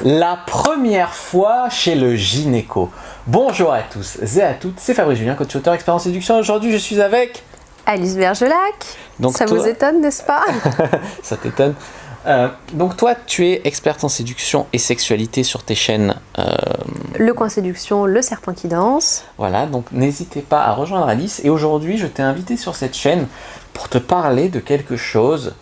La première fois chez le gynéco. Bonjour à tous et à toutes, c'est Fabrice Julien, coach auteur expert en séduction. Aujourd'hui, je suis avec Alice Bergelac. Donc ça toi... vous étonne, n'est-ce pas? Ça t'étonne. Donc toi, tu es experte en séduction et sexualité sur tes chaînes. Le Coin Séduction, le Serpent qui danse. Voilà, donc n'hésitez pas à rejoindre Alice. Et aujourd'hui, je t'ai invité sur cette chaîne pour te parler de quelque chose,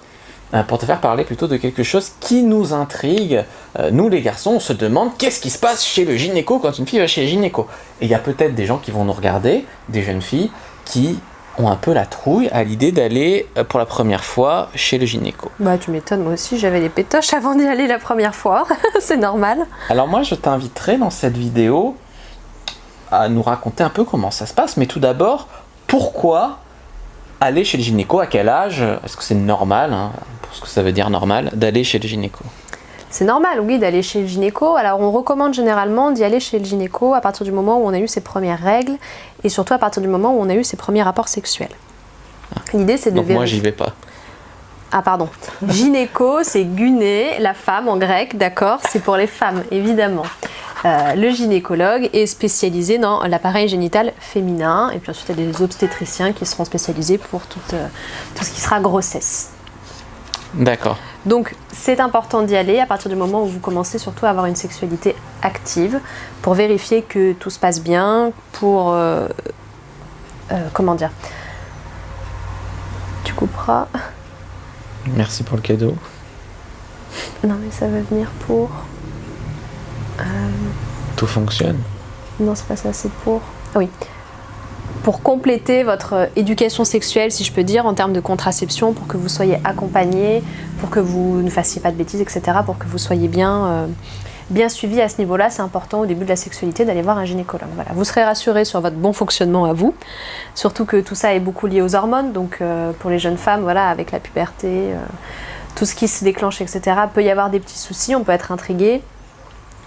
pour te faire parler plutôt de quelque chose qui nous intrigue. Nous les garçons, on se demande qu'est-ce qui se passe chez le gynéco quand une fille va chez le gynéco. Et il y a peut-être des gens qui vont nous regarder, des jeunes filles, qui ont un peu la trouille à l'idée d'aller pour la première fois chez le gynéco. Bah tu m'étonnes, moi aussi j'avais les pétoches avant d'y aller la première fois, c'est normal. Alors moi je t'inviterai dans cette vidéo à nous raconter un peu comment ça se passe, mais tout d'abord, pourquoi aller chez le gynéco, à quel âge? Est-ce que c'est normal, pour ce que ça veut dire normal, d'aller chez le gynéco? C'est normal, oui, d'aller chez le gynéco. Alors on recommande généralement d'y aller chez le gynéco à partir du moment où on a eu ses premières règles et surtout à partir du moment où on a eu ses premiers rapports sexuels. L'idée c'est de Donc vérifier. moi j'y vais pas. Ah pardon. Gynéco, c'est guné, la femme en grec, d'accord, c'est pour les femmes, évidemment. Le gynécologue est spécialisé dans l'appareil génital féminin et puis ensuite il y a des obstétriciens qui seront spécialisés pour tout ce qui sera grossesse. D'accord. Donc c'est important d'y aller à partir du moment où vous commencez surtout à avoir une sexualité active pour vérifier que tout se passe bien, pour... comment dire? Tu couperas. Merci pour le cadeau. Non mais ça va venir pour... Tout fonctionne. Non c'est pas ça, c'est pour... Ah oui. Pour compléter votre éducation sexuelle, si je peux dire, en termes de contraception, pour que vous soyez accompagné, pour que vous ne fassiez pas de bêtises, etc., pour que vous soyez bien suivi à ce niveau-là, c'est important au début de la sexualité d'aller voir un gynécologue. Voilà. Vous serez rassuré sur votre bon fonctionnement à vous, surtout que tout ça est beaucoup lié aux hormones, donc pour les jeunes femmes, voilà, avec la puberté, tout ce qui se déclenche, etc., peut y avoir des petits soucis, on peut être intrigué.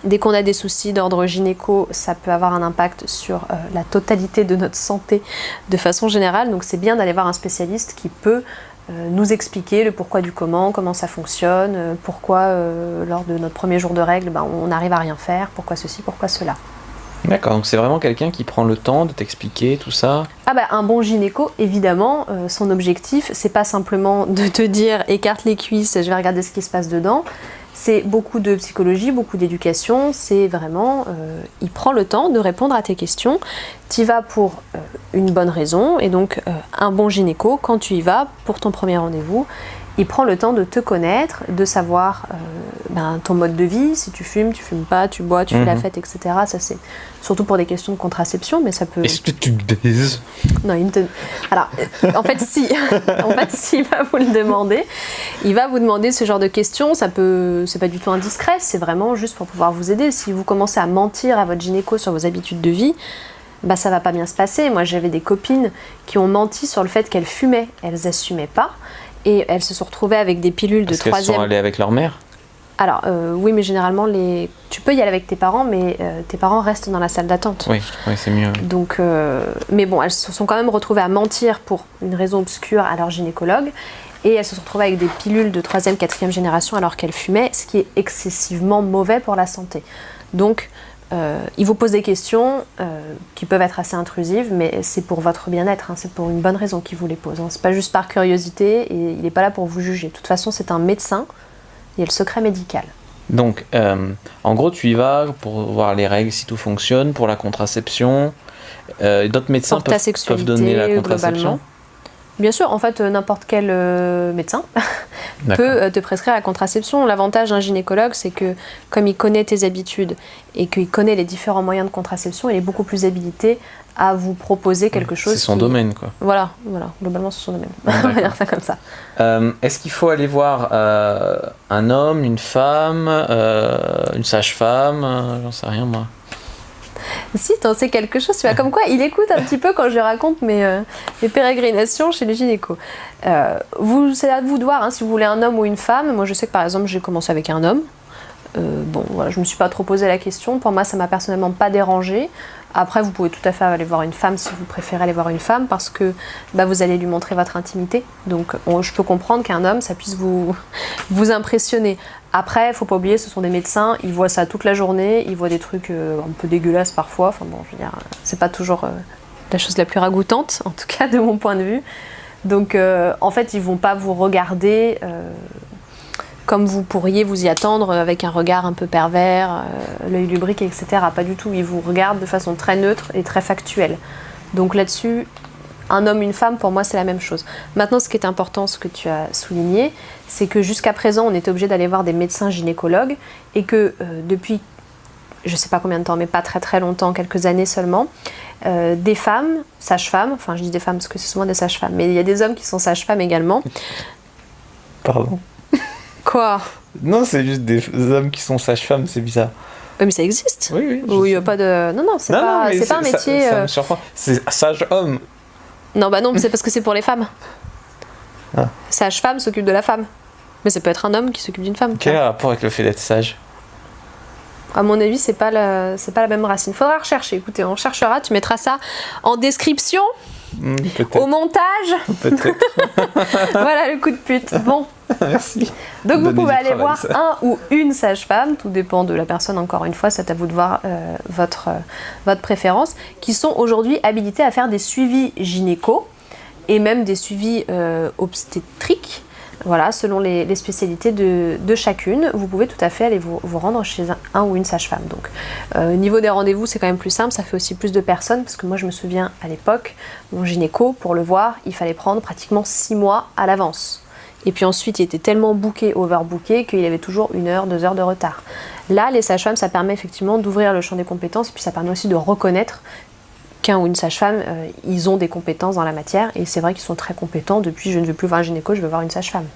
Dès qu'on a des soucis d'ordre gynéco, ça peut avoir un impact sur la totalité de notre santé de façon générale. Donc c'est bien d'aller voir un spécialiste qui peut nous expliquer le pourquoi du comment ça fonctionne, pourquoi lors de notre premier jour de règles, on n'arrive à rien faire, pourquoi ceci, pourquoi cela. D'accord, donc c'est vraiment quelqu'un qui prend le temps de t'expliquer tout ça. Un bon gynéco, évidemment, son objectif, c'est pas simplement de te dire écarte les cuisses, je vais regarder ce qui se passe dedans. C'est beaucoup de psychologie, beaucoup d'éducation, c'est vraiment, il prend le temps de répondre à tes questions, tu y vas pour une bonne raison, et donc un bon gynéco, quand tu y vas pour ton premier rendez-vous, il prend le temps de te connaître, de savoir ton mode de vie, si tu fumes pas, tu bois, tu fais la fête, etc. Ça c'est surtout pour des questions de contraception, mais ça peut... Est-ce que tu baises? Non, alors, en fait, si. En fait, s'il va vous le demander, il va vous demander ce genre de questions. C'est pas du tout indiscret, c'est vraiment juste pour pouvoir vous aider. Si vous commencez à mentir à votre gynéco sur vos habitudes de vie, ça va pas bien se passer. Moi, j'avais des copines qui ont menti sur le fait qu'elles fumaient. Elles assumaient pas. Et elles se sont retrouvées avec des pilules de troisième... Parce qu'elles sont allées avec leur mère? Alors, oui, mais généralement, tu peux y aller avec tes parents, mais tes parents restent dans la salle d'attente. Oui, c'est mieux. Donc, mais bon, elles se sont quand même retrouvées à mentir pour une raison obscure à leur gynécologue. Et elles se sont retrouvées avec des pilules de 3e, 4e génération alors qu'elles fumaient, ce qui est excessivement mauvais pour la santé. Donc, il vous pose des questions qui peuvent être assez intrusives, mais c'est pour votre bien-être, c'est pour une bonne raison qu'il vous les pose. C'est pas juste par curiosité et il n'est pas là pour vous juger. De toute façon, c'est un médecin. Il y a le secret médical. Donc, en gros, tu y vas pour voir les règles, si tout fonctionne, pour la contraception. D'autres médecins peuvent donner la contraception globalement. Bien sûr, en fait, n'importe quel médecin peut te prescrire la contraception. L'avantage d'un gynécologue, c'est que comme il connaît tes habitudes et qu'il connaît les différents moyens de contraception, il est beaucoup plus habilité à vous proposer quelque chose. C'est son domaine, quoi. Voilà, globalement c'est son domaine. On va dire ça comme ça. Est-ce qu'il faut aller voir un homme, une femme, une sage-femme, j'en sais rien moi. Si, t'en sais quelque chose, tu vois, comme quoi il écoute un petit peu quand je raconte mes pérégrinations chez les gynécos. C'est à vous de voir, si vous voulez un homme ou une femme. Moi je sais que par exemple j'ai commencé avec un homme. Je me suis pas trop posé la question. Pour moi ça m'a personnellement pas dérangé. Après, vous pouvez tout à fait aller voir une femme si vous préférez aller voir une femme parce que vous allez lui montrer votre intimité. Donc, je peux comprendre qu'un homme, ça puisse vous impressionner. Après, il ne faut pas oublier, ce sont des médecins, ils voient ça toute la journée, ils voient des trucs un peu dégueulasses parfois. Enfin bon, je veux dire, c'est pas toujours la chose la plus ragoûtante, en tout cas de mon point de vue. Donc, en fait, ils ne vont pas vous regarder comme vous pourriez vous y attendre avec un regard un peu pervers, l'œil lubrique, etc. Pas du tout, ils vous regardent de façon très neutre et très factuelle. Donc là-dessus, un homme, une femme, pour moi, c'est la même chose. Maintenant, ce qui est important, ce que tu as souligné, c'est que jusqu'à présent, on était obligé d'aller voir des médecins gynécologues et que depuis, je ne sais pas combien de temps, mais pas très très longtemps, quelques années seulement, des femmes, sages-femmes, enfin je dis des femmes parce que c'est souvent des sages-femmes, mais il y a des hommes qui sont sages-femmes également. Pardon. Quoi ? Non, c'est juste des hommes qui sont sages-femmes, c'est bizarre. Oui, mais ça existe. Oui. Il n'y a pas de... Non, c'est pas un métier... Ça me surprend. C'est sage-homme. Non, non, c'est parce que c'est pour les femmes. Ah. Sage-femme s'occupe de la femme. Mais ça peut être un homme qui s'occupe d'une femme. Quel rapport avec le fait d'être sage ? À mon avis, c'est pas la même racine. Faudra rechercher. Écoutez, on cherchera. Tu mettras ça en description, au montage. Peut-être. Voilà le coup de pute. Bon. Merci. Donc vous pouvez aller voir un ou une sage-femme, tout dépend de la personne, encore une fois, c'est à vous de voir votre préférence, qui sont aujourd'hui habilités à faire des suivis gynéco et même des suivis obstétriques. Voilà, selon les spécialités de chacune, vous pouvez tout à fait aller vous rendre chez un ou une sage-femme. Donc, au niveau des rendez-vous, c'est quand même plus simple, ça fait aussi plus de personnes, parce que moi je me souviens à l'époque, mon gynéco, pour le voir, il fallait prendre pratiquement 6 mois à l'avance. Et puis ensuite, il était tellement booké, overbooké, qu'il avait toujours 1 heure, 2 heures de retard. Là, les sages-femmes, ça permet effectivement d'ouvrir le champ des compétences, et puis ça permet aussi de reconnaître qu'un ou une sage-femme, ils ont des compétences dans la matière, et c'est vrai qu'ils sont très compétents. Depuis, je ne veux plus voir un gynéco, je veux voir une sage-femme.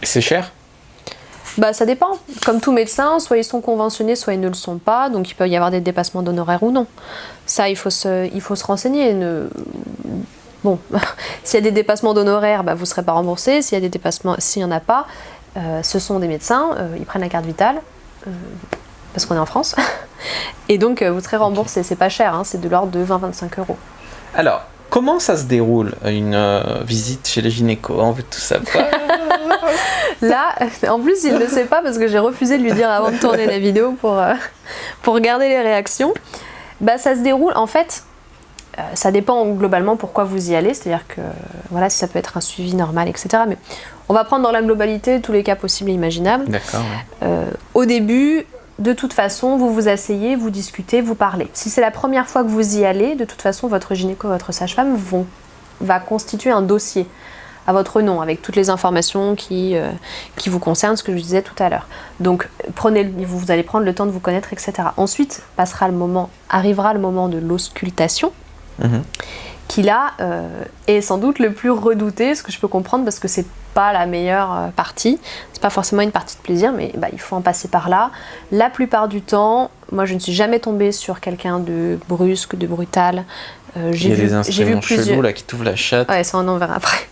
C'est cher ? Ça dépend. Comme tout médecin, soit ils sont conventionnés, soit ils ne le sont pas, donc il peut y avoir des dépassements d'honoraires ou non. Ça, il faut se renseigner. Bon, s'il y a des dépassements d'honoraires, vous ne serez pas remboursé. S'il y a des dépassements, s'il n'y en a pas, ce sont des médecins, ils prennent la carte vitale, parce qu'on est en France, et donc vous serez remboursé. C'est pas cher, c'est de l'ordre de 20-25 €. Alors, comment ça se déroule une visite chez les gynécos ? On veut tout savoir. Là, en plus, il ne le sait pas parce que j'ai refusé de lui dire avant de tourner la vidéo pour regarder les réactions. Ça se déroule, en fait, ça dépend globalement pourquoi vous y allez, c'est-à-dire que, voilà, si ça peut être un suivi normal, etc. Mais on va prendre dans la globalité tous les cas possibles et imaginables. D'accord. Au début, de toute façon, vous vous asseyez, vous discutez, vous parlez. Si c'est la première fois que vous y allez, de toute façon, votre gynéco, votre sage-femme va constituer un dossier à votre nom, avec toutes les informations qui vous concernent, ce que je disais tout à l'heure. Donc, vous allez prendre le temps de vous connaître, etc. Ensuite, arrivera le moment de l'auscultation, qui là est sans doute le plus redouté, ce que je peux comprendre, parce que c'est pas la meilleure partie, c'est pas forcément une partie de plaisir, mais il faut en passer par là. La plupart du temps, moi je ne suis jamais tombée sur quelqu'un de brusque, de brutal. Il y a des instruments chelous là qui t'ouvrent la chatte. Ouais, ça on en verra après.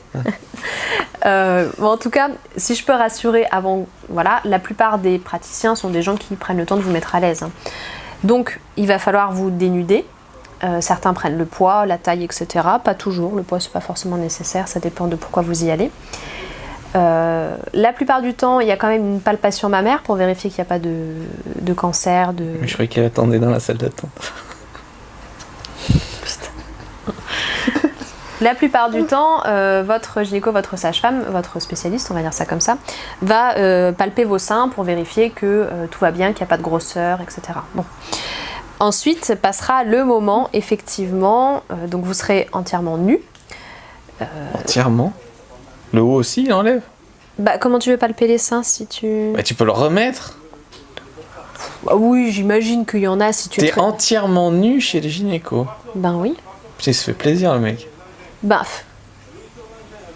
En tout cas, si je peux rassurer avant, voilà, la plupart des praticiens sont des gens qui prennent le temps de vous mettre à l'aise. Donc, il va falloir vous dénuder. Certains prennent le poids, la taille, etc. Pas toujours, le poids c'est pas forcément nécessaire, ça dépend de pourquoi vous y allez. La plupart du temps, il y a quand même une palpation mammaire pour vérifier qu'il n'y a pas de cancer. Je croyais qu'elle attendait dans la salle d'attente. La plupart du temps, votre gynéco, votre sage-femme, votre spécialiste, on va dire ça comme ça, va palper vos seins pour vérifier que tout va bien, qu'il n'y a pas de grosseur, etc. Bon. Ensuite passera le moment, effectivement, donc vous serez entièrement nu. Entièrement ? Le haut aussi, il enlève ? Comment tu veux palper les seins si tu... tu peux le remettre. Oui, j'imagine qu'il y en a si tu... T'es entièrement nu chez les gynécos ? Oui. Il se fait plaisir, le mec.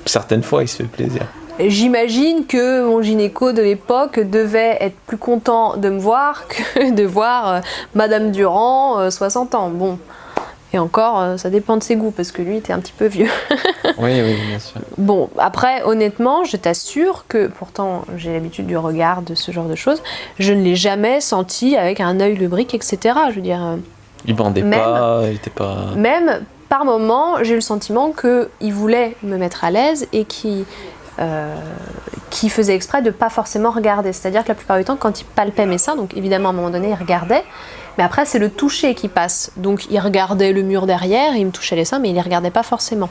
Certaines fois, il se fait plaisir. J'imagine que mon gynéco de l'époque devait être plus content de me voir que de voir Madame Durand, 60 ans. Bon, et encore, ça dépend de ses goûts, parce que lui était un petit peu vieux. Oui, bien sûr. Bon, après, honnêtement, je t'assure que, pourtant, j'ai l'habitude du regard, de ce genre de choses, je ne l'ai jamais senti avec un œil lubrique, etc. Je veux dire, Il bandait pas, il était pas... Même, par moment, j'ai eu le sentiment qu'il voulait me mettre à l'aise et qu'il faisait exprès de ne pas forcément regarder. C'est-à-dire que la plupart du temps, quand il palpait mes seins, donc évidemment à un moment donné, il regardait, mais après c'est le toucher qui passe. Donc il regardait le mur derrière, il me touchait les seins, mais il ne les regardait pas forcément.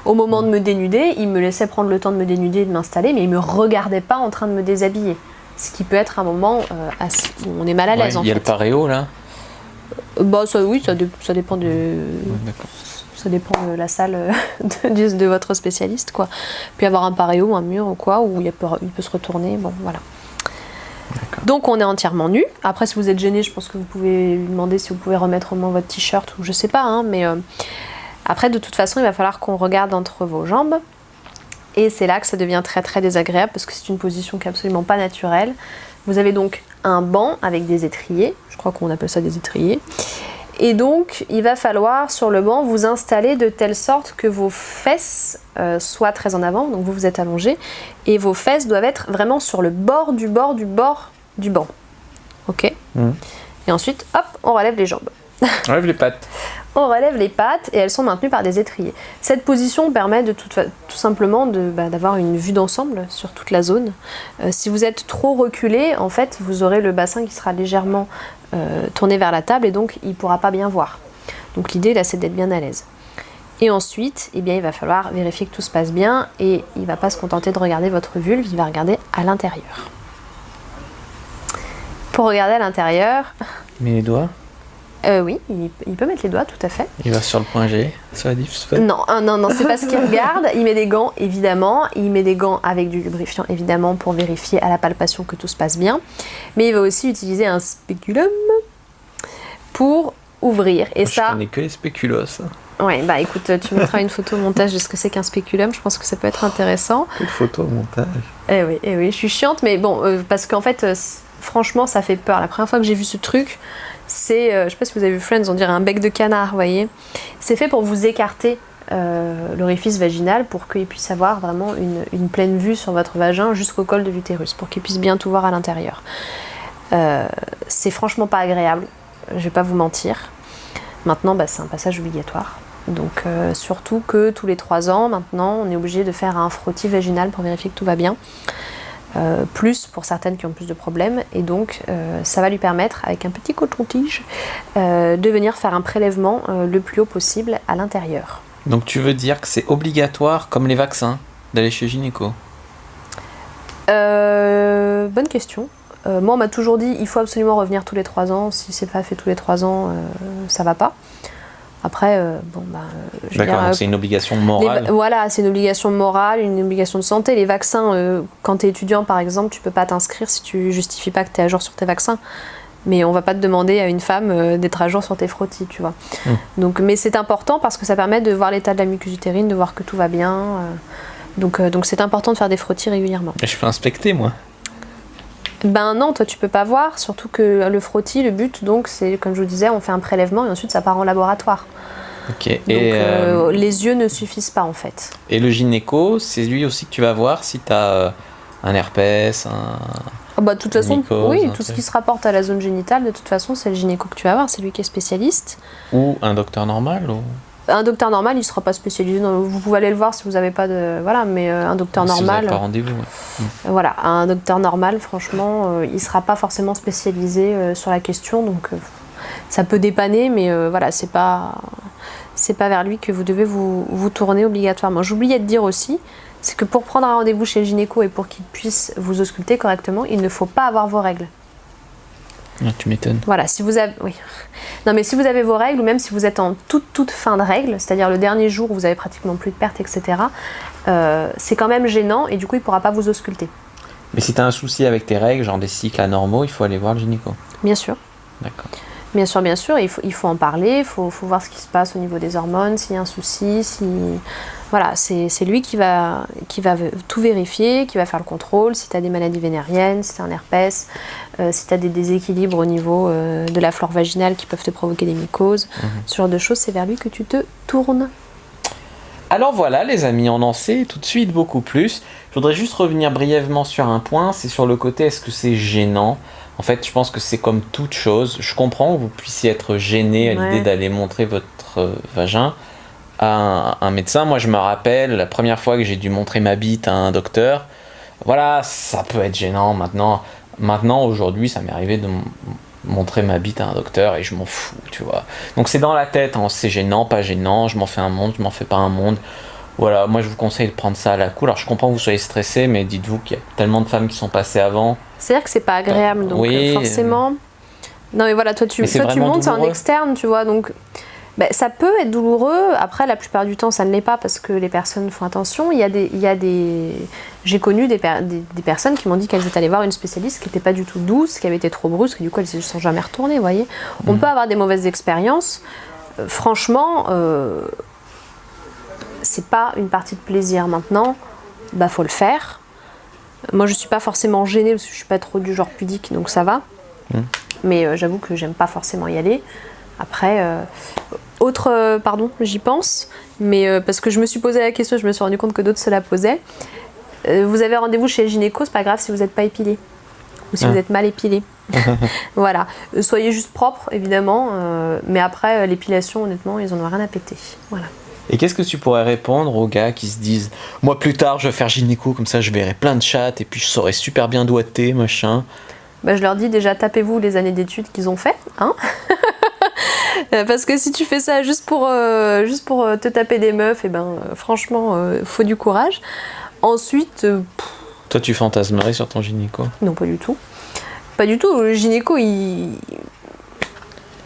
Au moment de me dénuder, il me laissait prendre le temps de me dénuder et de m'installer, mais il ne me regardait pas en train de me déshabiller. Ce qui peut être un moment où on est mal à l'aise en fait. Il y a le paréo là. Bah ça, oui, ça dépend de... Ça dépend de la salle de votre spécialiste, quoi. Puis avoir un paréo, un mur ou quoi, où il peut se retourner, bon, voilà. D'accord. Donc on est entièrement nu. Après, si vous êtes gêné, je pense que vous pouvez lui demander si vous pouvez remettre au moins votre t-shirt, ou je sais pas, hein, mais... Après, de toute façon, il va falloir qu'on regarde entre vos jambes. Et c'est là que ça devient très très désagréable, parce que c'est une position qui n'est absolument pas naturelle. Vous avez donc un banc avec des étriers. Je crois qu'on appelle ça des étriers. Et donc, il va falloir, sur le banc, vous installer de telle sorte que vos fesses soient très en avant. Donc, vous êtes allongé. Et vos fesses doivent être vraiment sur le bord du banc. Ok ? Et ensuite, hop, on relève les jambes. On relève les pattes. On relève les pattes et elles sont maintenues par des étriers. Cette position permet tout simplement d'avoir une vue d'ensemble sur toute la zone. Si vous êtes trop reculé, en fait, vous aurez le bassin qui sera légèrement tourné vers la table et donc il ne pourra pas bien voir. Donc l'idée là, c'est d'être bien à l'aise. Et ensuite, eh bien, il va falloir vérifier que tout se passe bien et il ne va pas se contenter de regarder votre vulve, il va regarder à l'intérieur. Pour regarder à l'intérieur... Mais les doigts ? Oui, il peut mettre les doigts, tout à fait. Il va sur le point G, sur la diff spot. Non, c'est pas ce qu'il regarde. Il met des gants, évidemment. Il met des gants avec du lubrifiant, évidemment, pour vérifier à la palpation que tout se passe bien. Mais il va aussi utiliser un spéculum pour ouvrir. Et moi, ça... Je connais que les spéculos. Ouais, bah écoute, tu mettras une photo au montage de ce que c'est qu'un spéculum. Je pense que ça peut être intéressant. Une photo au montage. Eh oui, je suis chiante, mais bon, parce qu'en fait, franchement, ça fait peur. La première fois que j'ai vu ce truc... C'est, je sais pas si vous avez vu Friends, on dirait un bec de canard, vous voyez. C'est fait pour vous écarter l'orifice vaginal pour qu'il puisse avoir vraiment une pleine vue sur votre vagin jusqu'au col de l'utérus, pour qu'il puisse bien tout voir à l'intérieur. C'est franchement pas agréable, je vais pas vous mentir. Maintenant, c'est un passage obligatoire. Donc surtout que tous les 3 ans, maintenant, on est obligé de faire un frottis vaginal pour vérifier que tout va bien. Plus pour certaines qui ont plus de problèmes et donc ça va lui permettre avec un petit coton-tige de venir faire un prélèvement le plus haut possible à l'intérieur. Donc tu veux dire que c'est obligatoire comme les vaccins d'aller chez gynéco ? Bonne question. Moi on m'a toujours dit il faut absolument revenir tous les 3 ans, si c'est pas fait tous les 3 ans ça va pas. Après, je veux D'accord, dire, c'est une obligation morale. Voilà, c'est une obligation morale, une obligation de santé. Les vaccins, quand tu es étudiant par exemple, tu peux pas t'inscrire si tu justifies pas que tu es à jour sur tes vaccins. Mais on va pas te demander à une femme d'être à jour sur tes frottis, tu vois. Donc, mais c'est important parce que ça permet de voir l'état de la muqueuse utérine, de voir que tout va bien. Donc c'est important de faire des frottis régulièrement. Et je peux inspecter, moi ? Ben non, toi tu peux pas voir, surtout que le frottis, le but donc c'est, comme je vous disais, on fait un prélèvement et ensuite ça part en laboratoire. Ok. Donc les yeux ne suffisent pas en fait. Et le gynéco, c'est lui aussi que tu vas voir si tu as un herpès, de toute façon, mycose, oui, tout ce qui se rapporte à la zone génitale, de toute façon c'est le gynéco que tu vas voir, c'est lui qui est spécialiste. Ou un docteur normal ou... Un docteur normal, il ne sera pas spécialisé dans... Vous pouvez aller le voir si vous n'avez pas de... Voilà, mais un docteur normal... Si vous n'avez pas rendez-vous, ouais. Voilà, un docteur normal, franchement, il ne sera pas forcément spécialisé sur la question, donc ça peut dépanner, mais voilà, c'est pas vers lui que vous devez vous tourner obligatoirement. J'oubliais de dire aussi, c'est que pour prendre un rendez-vous chez le gynéco et pour qu'il puisse vous ausculter correctement, il ne faut pas avoir vos règles. Ah, tu m'étonnes. Voilà, si vous avez... Oui. Non, mais si vous avez vos règles, ou même si vous êtes en toute fin de règles, c'est-à-dire le dernier jour où vous avez pratiquement plus de pertes, etc., c'est quand même gênant et du coup, il ne pourra pas vous ausculter. Mais si tu as un souci avec tes règles, genre des cycles anormaux, il faut aller voir le gynéco. Bien sûr. D'accord. Bien sûr, il faut en parler, il faut voir ce qui se passe au niveau des hormones, s'il y a un souci, Voilà, c'est lui qui va tout vérifier, qui va faire le contrôle, si tu as des maladies vénériennes, si tu as un herpès, si tu as des déséquilibres au niveau de la flore vaginale qui peuvent te provoquer des mycoses. Ce genre de choses, c'est vers lui que tu te tournes. Alors voilà les amis, on en sait tout de suite beaucoup plus. Je voudrais juste revenir brièvement sur un point, c'est sur le côté est-ce que c'est gênant En fait, je pense que c'est comme toute chose. Je comprends que vous puissiez être gêné à l'idée d'aller montrer votre vagin à un médecin. Moi, je me rappelle la première fois que j'ai dû montrer ma bite à un docteur. Voilà, ça peut être gênant maintenant aujourd'hui, ça m'est arrivé de montrer ma bite à un docteur et je m'en fous, tu vois. Donc c'est dans la tête, hein, c'est gênant, pas gênant, je m'en fais un monde, je m'en fais pas un monde. Voilà, moi je vous conseille de prendre ça à la cool. Alors je comprends que vous soyez stressé, mais dites-vous qu'il y a tellement de femmes qui sont passées avant. C'est-à-dire que c'est pas agréable, donc oui, forcément... Non mais voilà, toi tu montes en externe, tu vois, donc... ça peut être douloureux. Après, la plupart du temps, ça ne l'est pas parce que les personnes font attention. J'ai connu des personnes qui m'ont dit qu'elles étaient allées voir une spécialiste qui n'était pas du tout douce, qui avait été trop brusque, et du coup, elles ne se sont jamais retournées, vous voyez. On peut avoir des mauvaises expériences. Franchement, c'est pas une partie de plaisir. Maintenant, faut le faire. Moi, je suis pas forcément gênée parce que je suis pas trop du genre pudique, donc ça va. Mais j'avoue que j'aime pas forcément y aller. Après, pardon, j'y pense, mais parce que je me suis posé la question, je me suis rendu compte que d'autres se la posaient. Vous avez rendez-vous chez le gynéco, c'est pas grave si vous n'êtes pas épilé ou si vous êtes mal épilé. Voilà, soyez juste propre évidemment, mais après l'épilation, honnêtement, ils en ont rien à péter. Voilà. Et qu'est-ce que tu pourrais répondre aux gars qui se disent « Moi plus tard je vais faire gynéco, comme ça je verrai plein de chattes et puis je saurai super bien doigter, machin ». Je leur dis déjà tapez-vous les années d'études qu'ils ont fait, hein. Parce que si tu fais ça juste pour te taper des meufs, franchement, faut du courage. Ensuite... Toi, tu fantasmerais sur ton gynéco? Non, pas du tout. Pas du tout. Le gynéco, il...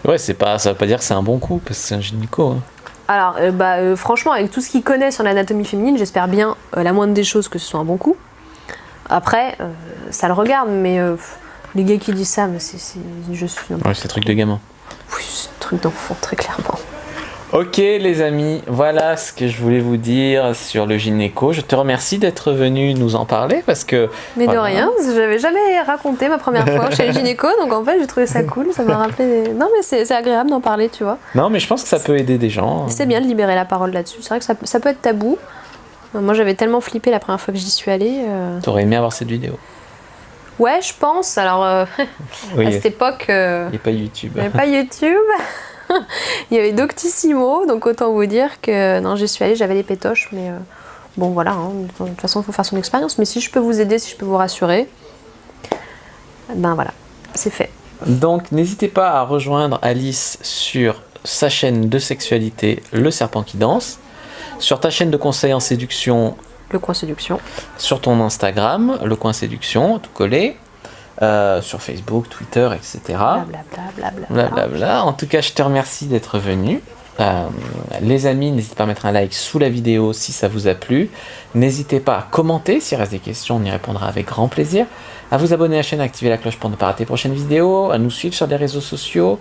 Ouais, ça veut pas dire que c'est un bon coup, parce que c'est un gynéco. Hein. Alors, franchement, avec tout ce qu'il connaît sur l'anatomie féminine, j'espère bien, la moindre des choses, que ce soit un bon coup. Après, ça le regarde, mais les gars qui disent ça, c'est c'est un truc de gamin. Oui, c'est un truc d'enfant, très clairement. Ok les amis, voilà ce que je voulais vous dire sur le gynéco. Je te remercie d'être venu nous en parler parce que... Mais de rien, j'avais jamais raconté ma première fois chez le gynéco, donc en fait j'ai trouvé ça cool, ça m'a rappelé... Non mais c'est agréable d'en parler, tu vois. Non mais je pense que ça peut aider des gens. C'est bien de libérer la parole là-dessus, c'est vrai que ça peut être tabou. Moi j'avais tellement flippé la première fois que j'y suis allée. T'aurais aimé avoir cette vidéo? Ouais, je pense. Alors, oui, à cette époque... Il n'y avait pas YouTube. Il n'y avait pas YouTube. Il y avait Doctissimo, donc autant vous dire que... Non, j'y suis allée, j'avais les pétoches, mais bon, voilà. Hein, de toute façon, il faut faire son expérience. Mais si je peux vous aider, si je peux vous rassurer, voilà, c'est fait. Donc, n'hésitez pas à rejoindre Alice sur sa chaîne de sexualité, Le Serpent qui danse, sur ta chaîne de conseils en séduction... Le Coin Séduction. Sur ton Instagram, Le Coin Séduction, tout collé. Sur Facebook, Twitter, etc. Blablabla. En tout cas, je te remercie d'être venu. Les amis, n'hésitez pas à mettre un like sous la vidéo si ça vous a plu. N'hésitez pas à commenter. S'il reste des questions, on y répondra avec grand plaisir. À vous abonner à la chaîne, à activer la cloche pour ne pas rater les prochaines vidéos. À nous suivre sur les réseaux sociaux.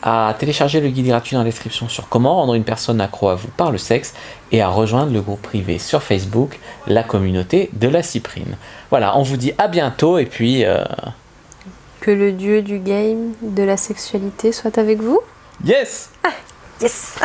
À télécharger le guide gratuit dans la description sur comment rendre une personne accro à vous par le sexe et à rejoindre le groupe privé sur Facebook, la communauté de la cyprine. Voilà, on vous dit à bientôt et puis... Que le dieu du game, de la sexualité soit avec vous. Yes! Yes!